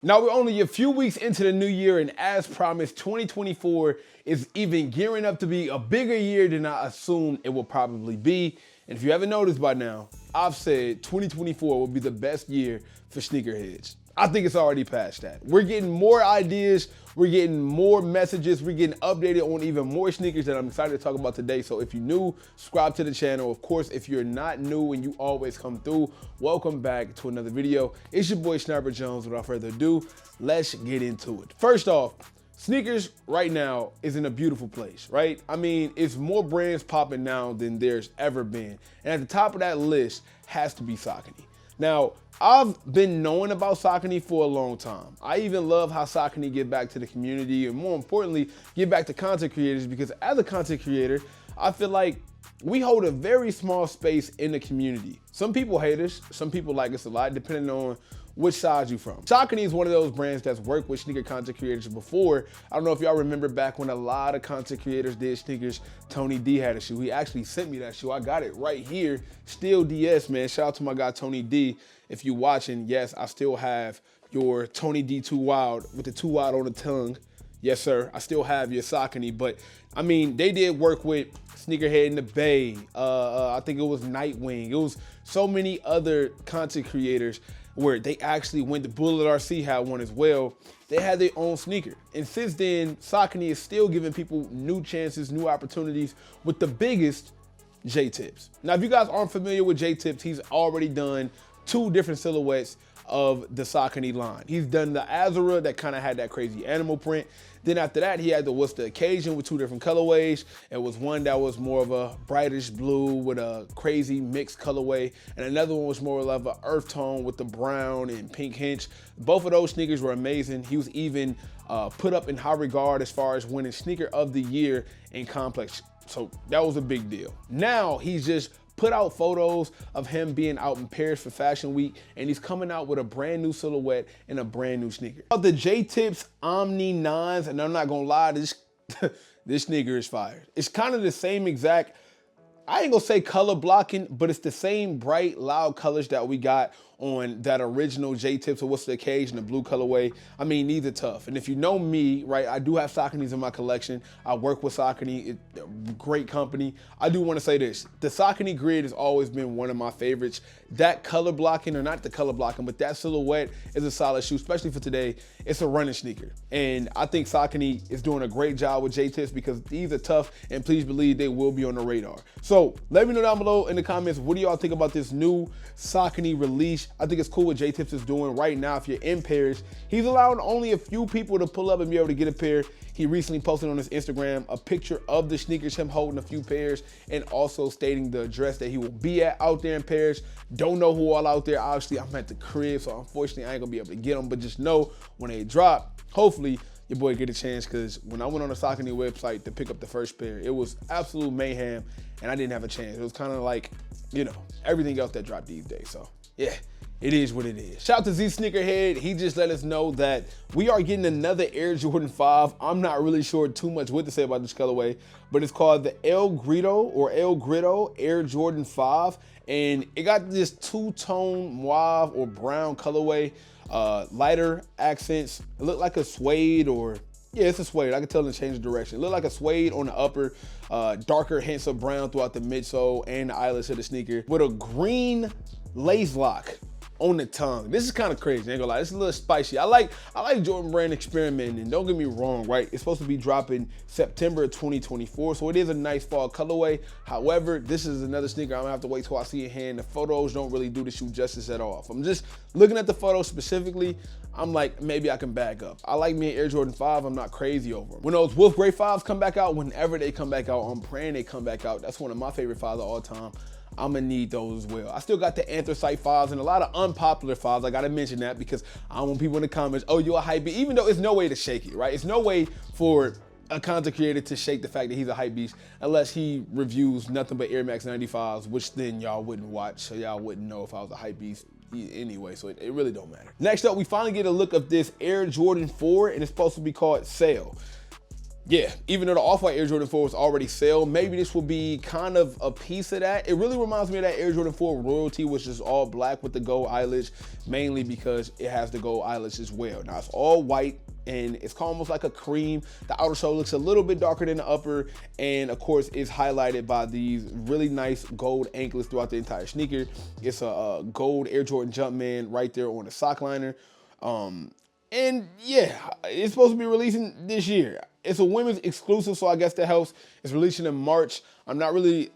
Now we're only a few weeks into the new year, and as promised, 2024 is even gearing up to be a bigger year than I assumed it will probably be. And if you haven't noticed by now, I've said 2024 will be the best year for sneakerheads. I think it's already past that. We're getting more ideas, we're getting more messages, we're getting updated on even more sneakers that I'm excited to talk about today. So if you're new, subscribe to the channel. Of course, if you're not new and you always come through, welcome back to another video. It's your boy Sniper Jones. Without further ado, let's get into it. First off, sneakers right now is in a beautiful place, right? I mean, it's more brands popping now than there's ever been. And at the top of that list has to be Saucony. Now, I've been knowing about Saucony for a long time. I even love how Saucony give back to the community, and more importantly, give back to content creators, because as a content creator, I feel like we hold a very small space in the community. Some people hate us, some people like us a lot, depending on which side you from. Saucony is one of those brands that's worked with sneaker content creators before. I don't know if y'all remember back when a lot of content creators did sneakers. Tony D had a shoe. He actually sent me that shoe. I got it right here. Still DS, man. Shout out to my guy Tony D. If you watching, yes, I still have your Tony D 2 Wild with the 2 Wild on the tongue. Yes, sir. I still have your Saucony, but I mean, they did work with Sneakerhead in the Bay. I think it was Nightwing. It was so many other content creators where they actually went to Bullet RC had one as well. They had their own sneaker. And since then, Saucony is still giving people new chances, new opportunities with the biggest, J-Tips. Now, if you guys aren't familiar with J-Tips, he's already done 2 different silhouettes of the Saucony line. He's done the Azura that kind of had that crazy animal print. Then after that, he had the What's the Occasion with 2 different colorways. It was one that was more of a brightish blue with a crazy mixed colorway, and another one was more of an earth tone with the brown and pink hinge. Both of those sneakers were amazing. He was even put up in high regard as far as winning Sneaker of the Year in Complex. So that was a big deal. Now he's just put out photos of him being out in Paris for Fashion Week, and he's coming out with a brand new silhouette and a brand new sneaker. The J-Tips Omni 9s, and I'm not gonna lie, this sneaker is fire. It's kind of the same exact, I ain't gonna say color blocking, but it's the same bright, loud colors that we got on that original J-Tips or What's the Occasion, the blue colorway. I mean, these are tough. And if you know me, right, I do have Sauconys in my collection. I work with Saucony, great company. I do wanna say this, the Saucony grid has always been one of my favorites. That color blocking, or not the color blocking, but that silhouette is a solid shoe, especially for today. It's a running sneaker. And I think Saucony is doing a great job with J-Tips because these are tough, and please believe they will be on the radar. So let me know down below in the comments, what do y'all think about this new Saucony release? I think it's cool what J-Tips is doing right now. If you're in Paris, he's allowing only a few people to pull up and be able to get a pair. He recently posted on his Instagram a picture of the sneakers, him holding a few pairs, and also stating the address that he will be at out there in Paris. Don't know who all out there. Obviously, I'm at the crib, so unfortunately, I ain't gonna be able to get them, but just know when they drop, hopefully, your boy get a chance, because when I went on the Saucony website to pick up the first pair, it was absolute mayhem, and I didn't have a chance. It was kind of like, you know, everything else that dropped these days, so yeah. It is what it is. Shout out to Z Sneakerhead. He just let us know that we are getting another Air Jordan 5. I'm not really sure too much what to say about this colorway, but it's called the El Grito Air Jordan 5. And it got this 2-tone mauve or brown colorway, lighter accents. It looked like a suede, or yeah, it's a suede. I can tell them to change the direction. It looked like a suede on the upper, darker hints of brown throughout the midsole and the eyelets of the sneaker, with a green lace lock on the tongue. This is kind of crazy, ain't gonna lie. This is a little spicy. I like Jordan Brand experimenting. Don't get me wrong, right? It's supposed to be dropping September 2024, so it is a nice fall colorway. However, this is another sneaker I'm gonna have to wait till I see it in hand. The photos don't really do the shoe justice at all. If I'm just looking at the photos specifically, I'm like, maybe I can back up. I like me an Air Jordan 5. I'm not crazy over them. When those Wolf Grey 5s come back out, whenever they come back out, I'm praying they come back out. That's one of my favorite 5s of all time. I'm gonna need those as well. I still got the anthracite 5s and a lot of unpopular 5s. I gotta mention that because I don't want people in the comments, oh, you a hype beast, even though it's no way to shake it, right? It's no way for a content creator to shake the fact that he's a hype beast unless he reviews nothing but Air Max 95s, which then y'all wouldn't watch, so y'all wouldn't know if I was a hype beast anyway, so it really don't matter. Next up, we finally get a look of this Air Jordan 4, and it's supposed to be called Sail. Yeah, even though the Off-White Air Jordan 4 was already sale, maybe this will be kind of a piece of that. It really reminds me of that Air Jordan 4 Royalty, which is all black with the gold eyelets, mainly because it has the gold eyelets as well. Now, it's all white, and it's almost like a cream. The outer sole looks a little bit darker than the upper, and of course, it's highlighted by these really nice gold anklets throughout the entire sneaker. It's a gold Air Jordan Jumpman right there on the sock liner. And yeah, it's supposed to be releasing this year. It's a women's exclusive, so I guess that helps. It's releasing in March. I'm not really,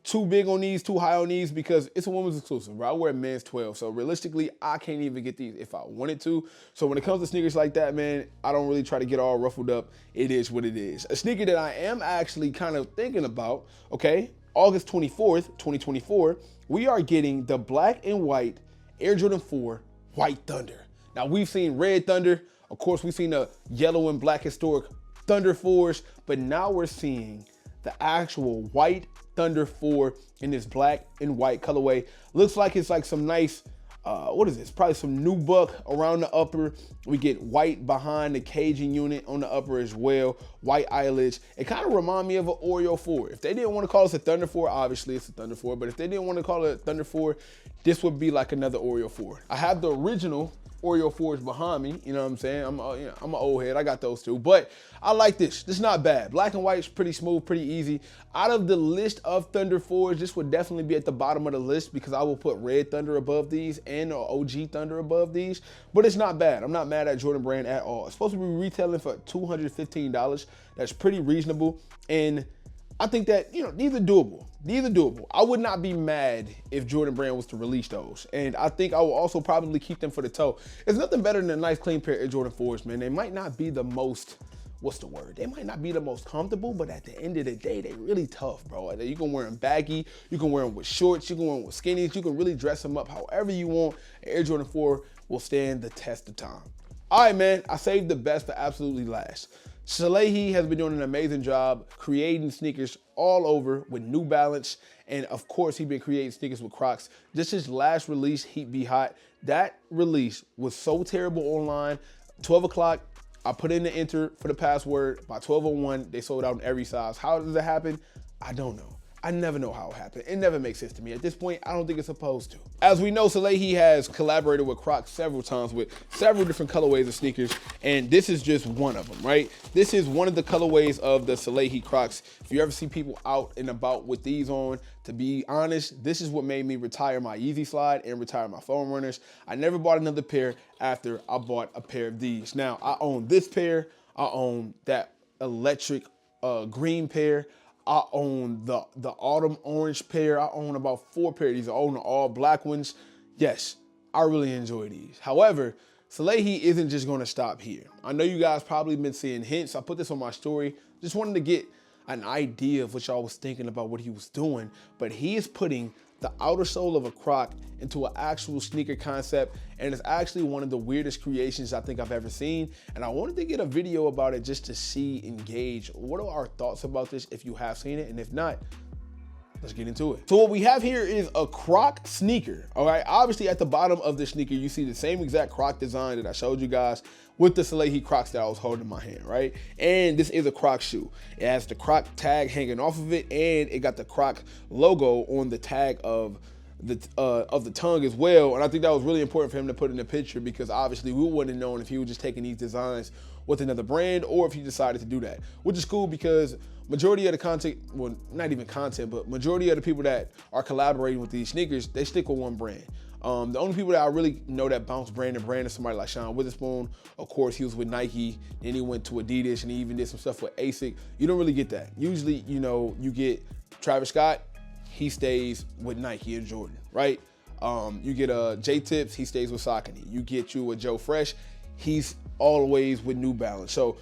too big on these, too high on these, because it's a women's exclusive, bro. I wear men's 12, so realistically, I can't even get these if I wanted to. So when it comes to sneakers like that, man, I don't really try to get all ruffled up. It is what it is. A sneaker that I am actually kind of thinking about, okay, August 24th, 2024, we are getting the black and white Air Jordan 4 White Thunder. Now, we've seen Red Thunder. Of course, we've seen the yellow and black historic Thunder 4s, but now we're seeing the actual White Thunder 4 in this black and white colorway. Looks like it's like some nice, what is this? Probably some nubuck around the upper. We get white behind the caging unit on the upper as well. White eyelets. It kind of reminds me of an Oreo 4. If they didn't want to call this a Thunder 4, obviously it's a Thunder 4, but if they didn't want to call it a Thunder 4, this would be like another Oreo 4. I have the original Oreo 4s behind me, you know what I'm saying? I'm an old head, I got those too, but I like this. This is not bad. Black and white is pretty smooth, pretty easy. Out of the list of Thunder 4s, this would definitely be at the bottom of the list because I will put Red Thunder above these and OG Thunder above these, but it's not bad. I'm not mad at Jordan Brand at all. It's supposed to be retailing for $215. That's pretty reasonable, and I think that, these are doable. These are doable. I would not be mad if Jordan Brand was to release those. And I think I will also probably keep them for the toe. There's nothing better than a nice clean pair of Jordan 4s, man. They might not be the most, what's the word? They might not be the most comfortable, but at the end of the day, they really tough, bro. You can wear them baggy. You can wear them with shorts. You can wear them with skinnies. You can really dress them up however you want. Air Jordan 4 will stand the test of time. All right, man. I saved the best for absolutely last. Salehi has been doing an amazing job creating sneakers all over with New Balance. And of course, he's been creating sneakers with Crocs. Just his last release, Heat Be Hot. That release was so terrible online. 12 o'clock, I put in the enter for the password. By 12:01, they sold out in every size. How does it happen? I don't know. I never know how it happened. It never makes sense to me. At this point, I don't think it's supposed to. As we know, Salehi has collaborated with Crocs several times with several different colorways of sneakers, and this is just one of them, right? This is one of the colorways of the Salehi Crocs. If you ever see people out and about with these on, to be honest, this is what made me retire my Yeezy Slide and retire my foam runners. I never bought another pair after I bought a pair of these. Now, I own this pair. I own that electric green pair. I own the autumn orange pair. I own about 4 pairs of these. I own the all black ones. Yes, I really enjoy these. However, Salehi isn't just gonna stop here. I know you guys probably been seeing hints. I put this on my story. Just wanted to get an idea of what y'all was thinking about what he was doing, but he is putting the outer sole of a Croc into an actual sneaker concept, and it's actually one of the weirdest creations I think I've ever seen. And I wanted to get a video about it just to see and gauge what are our thoughts about this if you have seen it, and if not, let's get into it. So what we have here is a Croc sneaker, all right? Obviously at the bottom of the sneaker, you see the same exact Croc design that I showed you guys with the Salehi Crocs that I was holding in my hand, right? And this is a Croc shoe. It has the Croc tag hanging off of it, and it got the Croc logo on the tag of the tongue as well. And I think that was really important for him to put in the picture because obviously we wouldn't have known if he was just taking these designs with another brand or if he decided to do that, which is cool because majority of the content, well, not even content, but majority of the people that are collaborating with these sneakers, they stick with one brand. The only people that I really know that bounce brand and brand is somebody like Sean Witherspoon. Of course, he was with Nike, then he went to Adidas, and he even did some stuff with ASIC. You don't really get that. Usually, you get Travis Scott, he stays with Nike and Jordan, right? You get J-Tips, he stays with Saucony. You get you a Joe Fresh, he's always with New Balance. So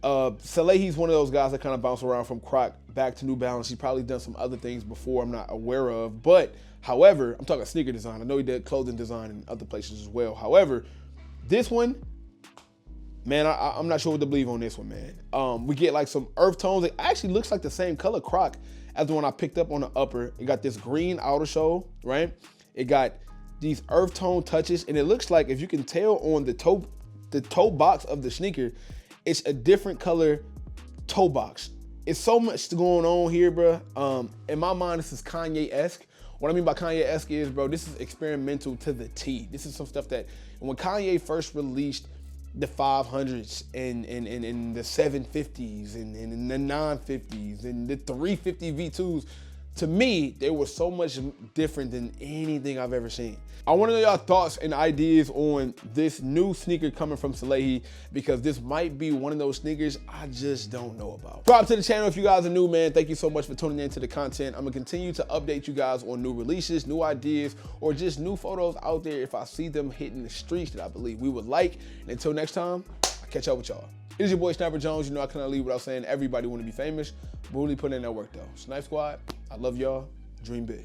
Salehi's one of those guys that kind of bounce around from Croc back to New Balance. He's probably done some other things before I'm not aware of, but however, I'm talking sneaker design. I know he did clothing design in other places as well. However, this one, man, I'm not sure what to believe on this one, man. We get like some earth tones. It actually looks like the same color Croc as the one I picked up on the upper. It got this green outer sole, right? It got these earth tone touches, and it looks like, if you can tell on the toe box of the sneaker, it's a different color toe box. It's so much going on here, bro. In my mind, this is Kanye-esque. What I mean by Kanye-esque is, bro, this is experimental to the T. This is some stuff that when Kanye first released the 500s and the 750s and the 950s and the 350 V2s, to me, they were so much different than anything I've ever seen. I want to know y'all thoughts and ideas on this new sneaker coming from Salehi, because this might be one of those sneakers I just don't know about. Subscribe to the channel if you guys are new, man. Thank you so much for tuning in to the content. I'm gonna continue to update you guys on new releases, new ideas, or just new photos out there if I see them hitting the streets that I believe we would like. And until next time, I'll catch up with y'all. It is your boy Sniper Jones. You know I cannot leave without saying everybody want to be famous, but really put in that work though. Snipe Squad, I love y'all. Dream big.